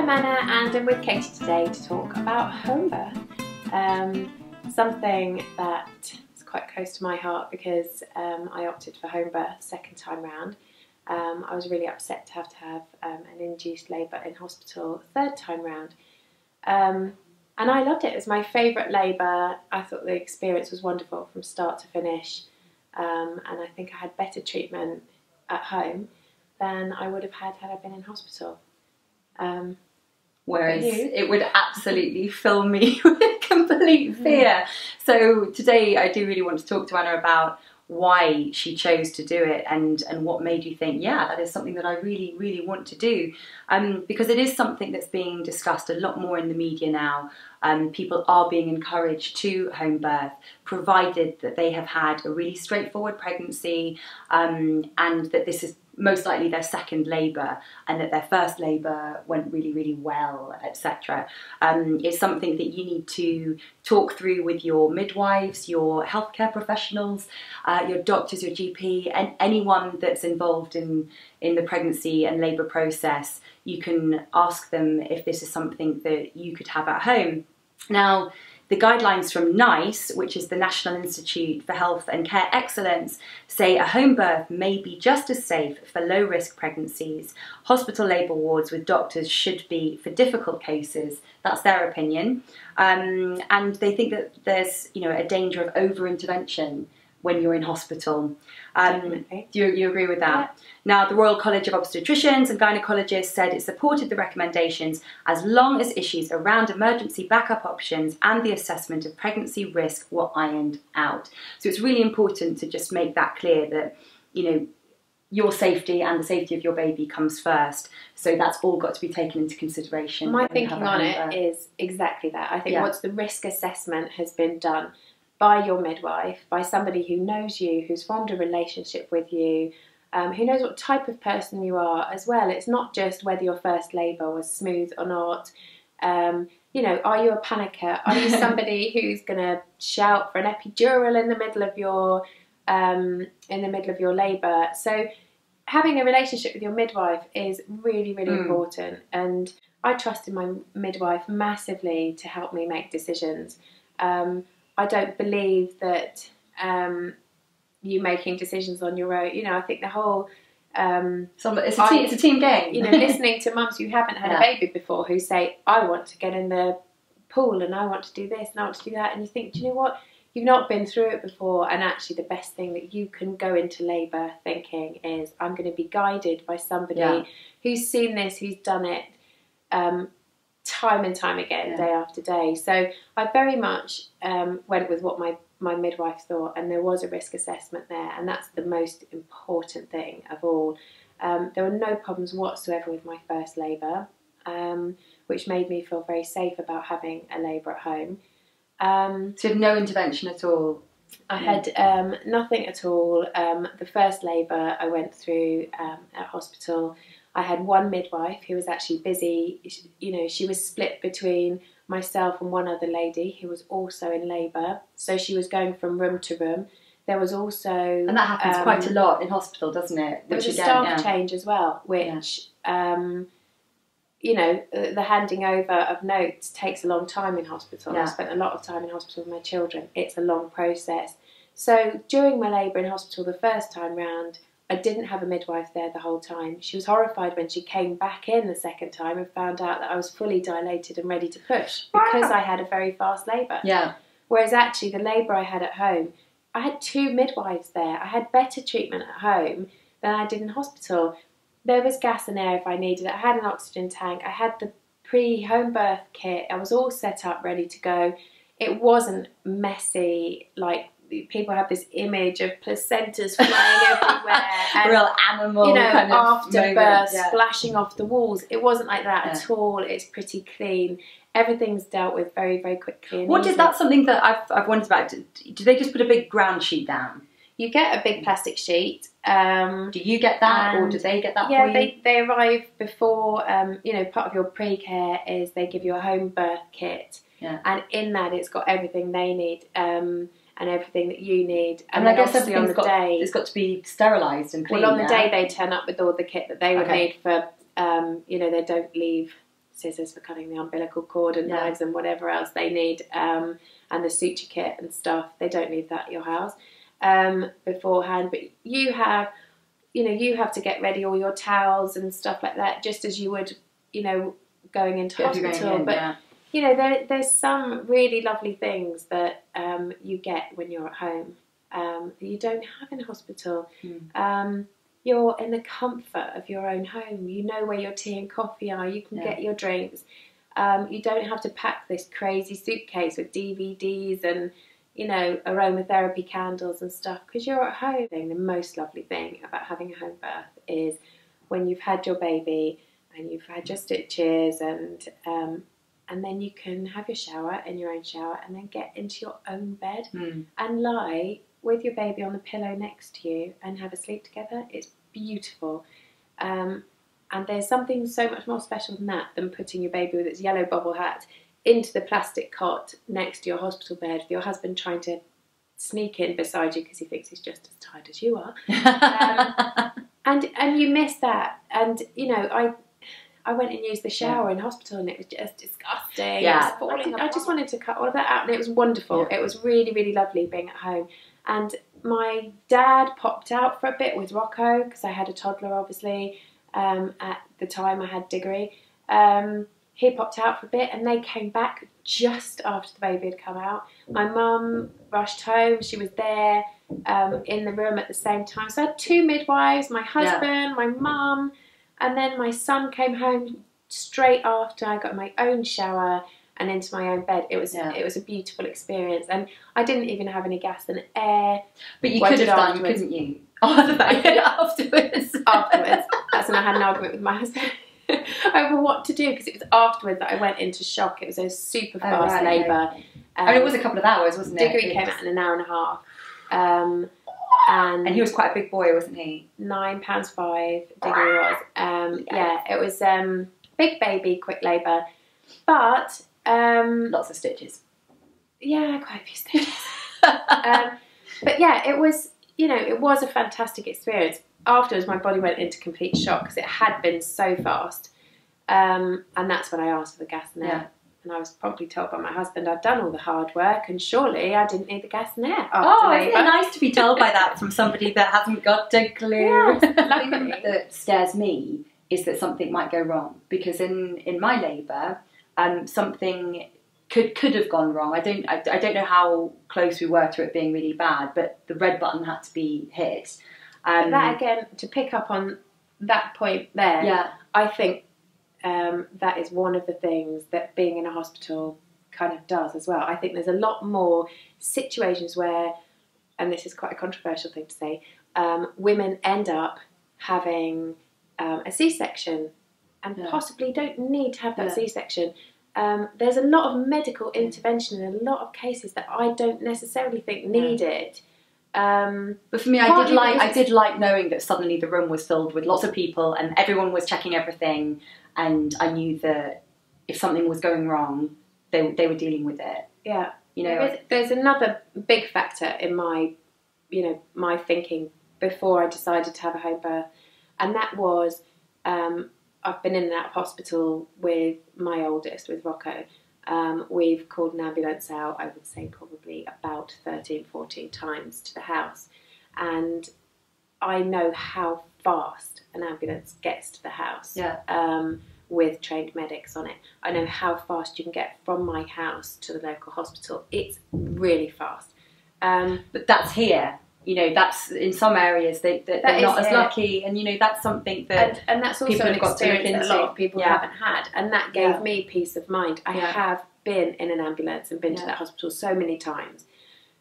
I'm Anna and I'm with Katie today to talk about home birth. Something that is quite close to my heart because I opted for home birth second time round. I was really upset to have an induced labour in hospital third time round. And I loved it. It was my favourite labour. I thought the experience was wonderful from start to finish. And I think I had better treatment at home than I would have had I been in hospital. Whereas it would absolutely fill me with complete fear. So today I do really want to talk to Anna about why she chose to do it and what made you think, yeah, that is something that I really, really want to do. Because it is something that's being discussed a lot more in the media now. People are being encouraged to home birth, provided that they have had a really straightforward pregnancy and that this is most likely their second labour and that their first labour went really, really well, etc. It's something that you need to talk through with your midwives, your healthcare professionals, your doctors, your GP, and anyone that's involved in the pregnancy and labour process. You can ask them if this is something that you could have at home. Now, the guidelines from NICE, which is the National Institute for Health and Care Excellence, say a home birth may be just as safe for low-risk pregnancies. Hospital labour wards with doctors should be for difficult cases. That's their opinion. And they think that there's, a danger of over-intervention when you're in hospital. Do you agree with that? Yeah. Now, the Royal College of Obstetricians and Gynecologists said it supported the recommendations as long as issues around emergency backup options and the assessment of pregnancy risk were ironed out. So it's really important to just make that clear that, your safety and the safety of your baby comes first. So that's all got to be taken into consideration. My thinking on it is exactly that. I think once the risk assessment has been done by your midwife, by somebody who knows you, who's formed a relationship with you, who knows what type of person you are as well. It's not just whether your first labour was smooth or not. Are you a panicker? Are you somebody who's going to shout for an epidural in the middle of your labour? So having a relationship with your midwife is really, really important. And I trusted my midwife massively to help me make decisions. I don't believe that you making decisions on your own. I think the whole it's a team game. Listening to mums who haven't had a baby before who say, I want to get in the pool and I want to do this and I want to do that, and you think, do you know what? You've not been through it before, and actually the best thing that you can go into labour thinking is, I'm going to be guided by somebody who's seen this, who's done it time and time again, day after day. So I very much went with what my midwife thought, and there was a risk assessment there, and that's the most important thing of all. There were no problems whatsoever with my first labour, which made me feel very safe about having a labour at home. So you had no intervention at all? I had nothing at all. The first labour I went through at hospital, I had one midwife who was actually busy. She was split between myself and one other lady who was also in labour. So she was going from room to room. There was also... And that happens quite a lot in hospital, doesn't it? There was a staff change as well, which, the handing over of notes takes a long time in hospital. I spent a lot of time in hospital with my children. It's a long process. So during my labour in hospital the first time round, I didn't have a midwife there the whole time. She was horrified when she came back in the second time and found out that I was fully dilated and ready to push because I had a very fast labour. Yeah. Whereas actually the labour I had at home, I had two midwives there. I had better treatment at home than I did in hospital. There was gas and air if I needed it. I had an oxygen tank. I had the pre-home birth kit. I was all set up, ready to go. It wasn't messy like people have this image of placentas flying everywhere and real animal kind of afterbirth splashing off the walls. It wasn't like that at all. It's pretty clean. Everything's dealt with very, very quickly. That's something that I've wondered about. Do they just put a big ground sheet down? You get a big plastic sheet. Do you get that, or do they get that for you? Yeah, they arrive before. Part of your pre-care is they give you a home birth kit, and in that it's got everything they need. And everything that you need. And I guess obviously on the day it's got to be sterilised and clean. Well, on the day they turn up with all the kit that they would need for, they don't leave scissors for cutting the umbilical cord and knives and whatever else they need, and the suture kit and stuff. They don't leave that at your house beforehand, but you have to get ready all your towels and stuff like that, just as you would, going into hospital. There's some really lovely things that you get when you're at home that you don't have in a hospital. You're in the comfort of your own home. You know where your tea and coffee are. You can get your drinks. You don't have to pack this crazy suitcase with DVDs and aromatherapy candles and stuff, because you're at home. The most lovely thing about having a home birth is when you've had your baby and you've had your stitches, and then you can have your shower in your own shower, and then get into your own bed and lie with your baby on the pillow next to you and have a sleep together. It's beautiful. And there's something so much more special than that, than putting your baby with its yellow bobble hat into the plastic cot next to your hospital bed, with your husband trying to sneak in beside you because he thinks he's just as tired as you are. And you miss that. And I went and used the shower in hospital, and it was just disgusting. I just wanted to cut all of that out, and it was wonderful. It was really, really lovely being at home. And my dad popped out for a bit with Rocco, because I had a toddler, obviously. At the time I had Diggory. He popped out for a bit, and they came back just after the baby had come out. My mum rushed home. She was there in the room at the same time. So I had 2 midwives, my husband, my mum, and then my son came home straight after. I got my own shower and into my own bed. It was a beautiful experience, and I didn't even have any gas and air. But you could have done, couldn't you? Afterwards. That's when I had an argument with my husband over what to do, because it was afterwards that I went into shock. It was a super fast labour. And it was a couple of hours, wasn't it? Diggory came out in an hour and a half. And he was quite a big boy, wasn't he? £9.5 Diggory was. It was big baby, quick labour, but lots of stitches. Yeah, quite a few stitches. But yeah, it was a fantastic experience. Afterwards, my body went into complete shock because it had been so fast, and that's when I asked for the gas and air. And I was probably told by my husband I'd done all the hard work, and surely I didn't need the gas and air after labour. Isn't it nice to be told by that from somebody that hasn't got a clue? The thing that scares me is that something might go wrong, because in my labour, something could have gone wrong. I don't know how close we were to it being really bad, but the red button had to be hit. But that, again, to pick up on that point there, I think that is one of the things that being in a hospital kind of does as well. I think there's a lot more situations where, and this is quite a controversial thing to say, women end up having a C-section and possibly don't need to have that C-section. There's a lot of medical intervention in a lot of cases that I don't necessarily think needed. But for me, I did like knowing that suddenly the room was filled with lots of people and everyone was checking everything, and I knew that if something was going wrong, they were dealing with it. Yeah, there's another big factor in my thinking before I decided to have a home birth, and that was I've been in and out of hospital with my oldest, with Rocco. We've called an ambulance out, I would say probably about 13, 14 times to the house. And I know how fast an ambulance gets to the house with trained medics on it. I know how fast you can get from my house to the local hospital. It's really fast. But that's here. That's in some areas they're not as lucky, and that's something that and that's also an experience that a lot of people haven't had, and that gave me peace of mind. I have been in an ambulance and been to that hospital so many times,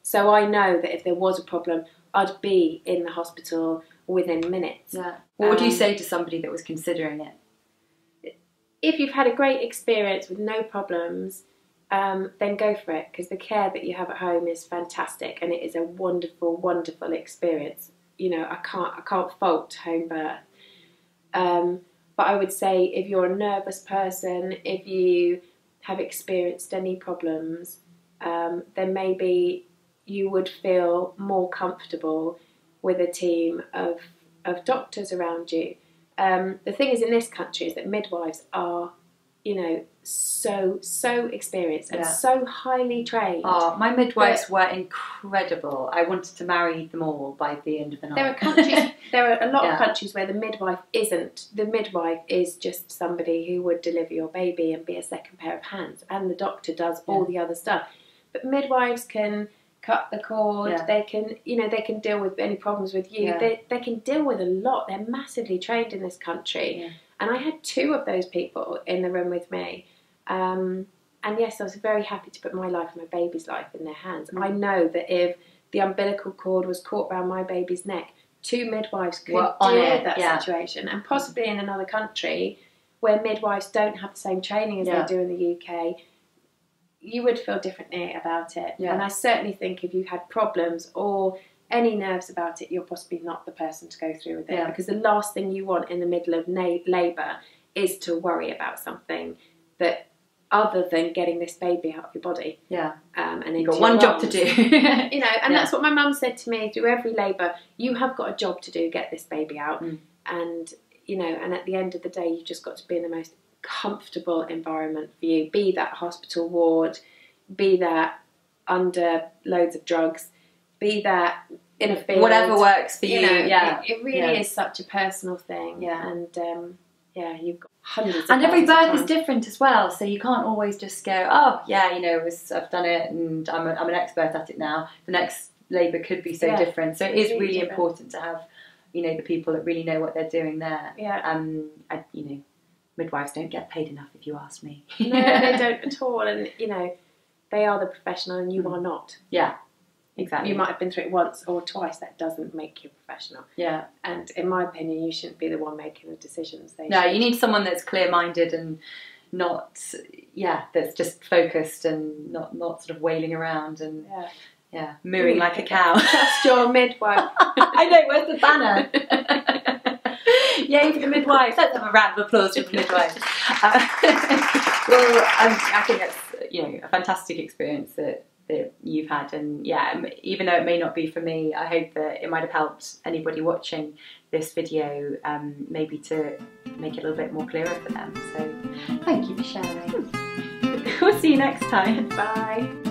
so I know that if there was a problem, I'd be in the hospital within minutes. What would you say to somebody that was considering it? If you've had a great experience with no problems, then go for it, because the care that you have at home is fantastic, and it is a wonderful, wonderful experience. I can't fault home birth. But I would say if you're a nervous person, if you have experienced any problems, then maybe you would feel more comfortable with a team of doctors around you. The thing is, in this country, is that midwives are you know, so experienced and so highly trained. Oh, my midwives were incredible. I wanted to marry them all by the end of the night. There are a lot of countries where the midwife isn't. The midwife is just somebody who would deliver your baby and be a second pair of hands, and the doctor does all the other stuff. But midwives can cut the cord. They can, you know, they can deal with any problems with you. They can deal with a lot. They're massively trained in this country. And I had 2 of those people in the room with me. And yes, I was very happy to put my life and my baby's life in their hands. I know that if the umbilical cord was caught around my baby's neck, 2 midwives could deal with that situation. And possibly in another country where midwives don't have the same training as they do in the UK, you would feel differently about it. And I certainly think if you had problems or any nerves about it, you're possibly not the person to go through with it. Because the last thing you want in the middle of labour is to worry about something that other than getting this baby out of your body. And you've got one job to do. You know, and that's what my mum said to me through every labour. You have got a job to do, get this baby out. And, you know, and at the end of the day, you've just got to be in the most comfortable environment for you. Be that hospital ward, be that under loads of drugs, be that in a field. Whatever works for you. You know, it really is such a personal thing. And, you've got hundreds of and every birth is different as well, so you can't always just go, oh yeah, you know, I've done it and I'm an expert at it now. The next labour could be so different, so it is really important to have, you know, the people that really know what they're doing there. You know, midwives don't get paid enough, if you ask me. No, they don't at all, and you know, they are the professional and you are not. Exactly. You might have been through it once or twice. That doesn't make you a professional. And in my opinion, you shouldn't be the one making the decisions. You need someone that's clear-minded and not, that's just focused and not sort of wailing around and mooing like a cow. That's your midwife. I know. Where's the banner? Yay for the midwife! Let's have a round of applause for the midwife. Well, I think that's, you know, a fantastic experience that you've had, and even though it may not be for me, I hope that it might have helped anybody watching this video, maybe to make it a little bit more clearer for them. So thank you for sharing. We'll see you next time. Bye.